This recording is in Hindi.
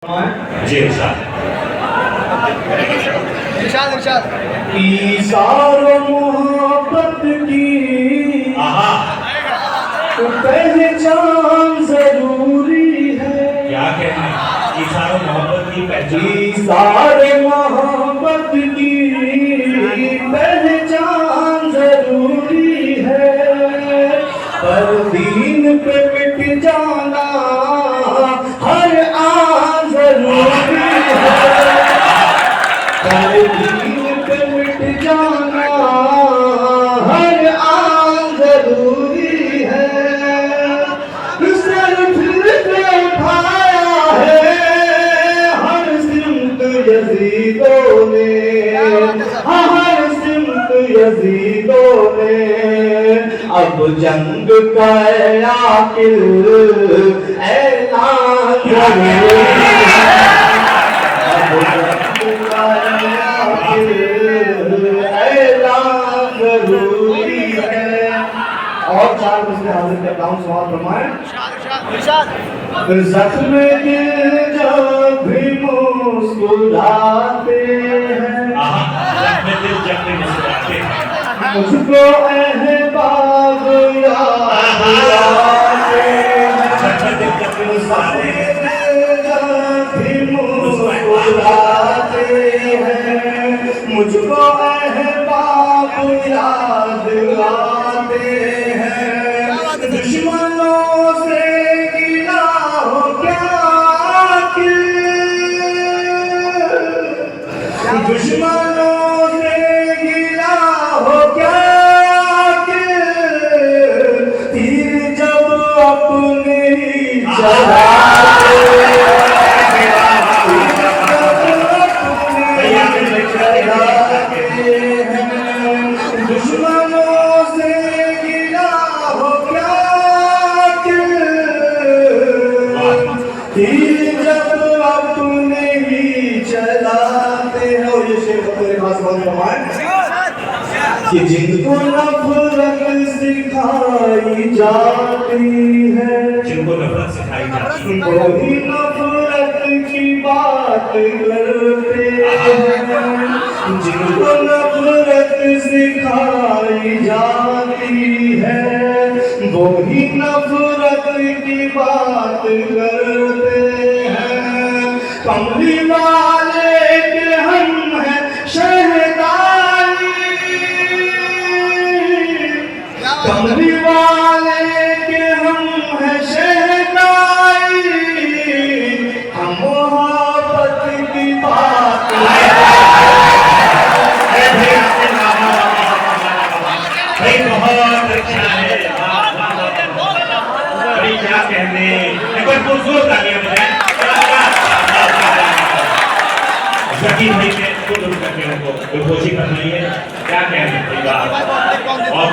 जी इरशाद इरशाद ईसार मोहब्बत की पहचान जरूरी है। क्या कहना है? ईसार मोहब्बत की पहचान, ईसार मोहब्बत की पहचान जरूरी है, पर दीन पे मिट जाना हर आन जरूरी है। पर दीन पे मिट जाना हर आन जरूरी है। सर फिर के उठाया है हर सिमत यजीदों ने, हर सिमत यजीदों ने। अब जंग का आकिल ऐलान जरूरी है। अब जंग का आकिल ऐलान जरूरी है। और चार बजे हाजिर करता हूँ सवाल फरमाएं। इरशाद जख्म दिल जब भी मुस्कुराते हैं, मुझको अहबाब याद आते हैं। जब भी मुस्कुराते हैं, मुझको अहबाब याद आते हैं। दुश्मनों से गिला हो क्या कि, दुश्मनों से गिला हो क्या कि, तीर जब अपने ही चलाते हैं। दुश्मनों से गिला हो क्या कि, तीर जब अपने ही चलाते हैं। और ये शेर मेरे खास बात फरमाएं कि जिनको नफरत सिखाई जाती है, जिनको नफरत सिखाई जाती है, वही नफरत की बात करते हैं। जिनको नफरत सिखाई जाती है, वही नफरत की बात करते हैं। कमली वाले के हम हैं शहदाई, कमली वाले के हम हैं शहदाई। हम मोहब्बत की बात भाई बहुत अच्छा है। भाई क्या कहने, एक बार जोर तालियां बजाएं। जकीर भाई ने खुद करके उनको बेहोशी करनी है। क्या कहने, और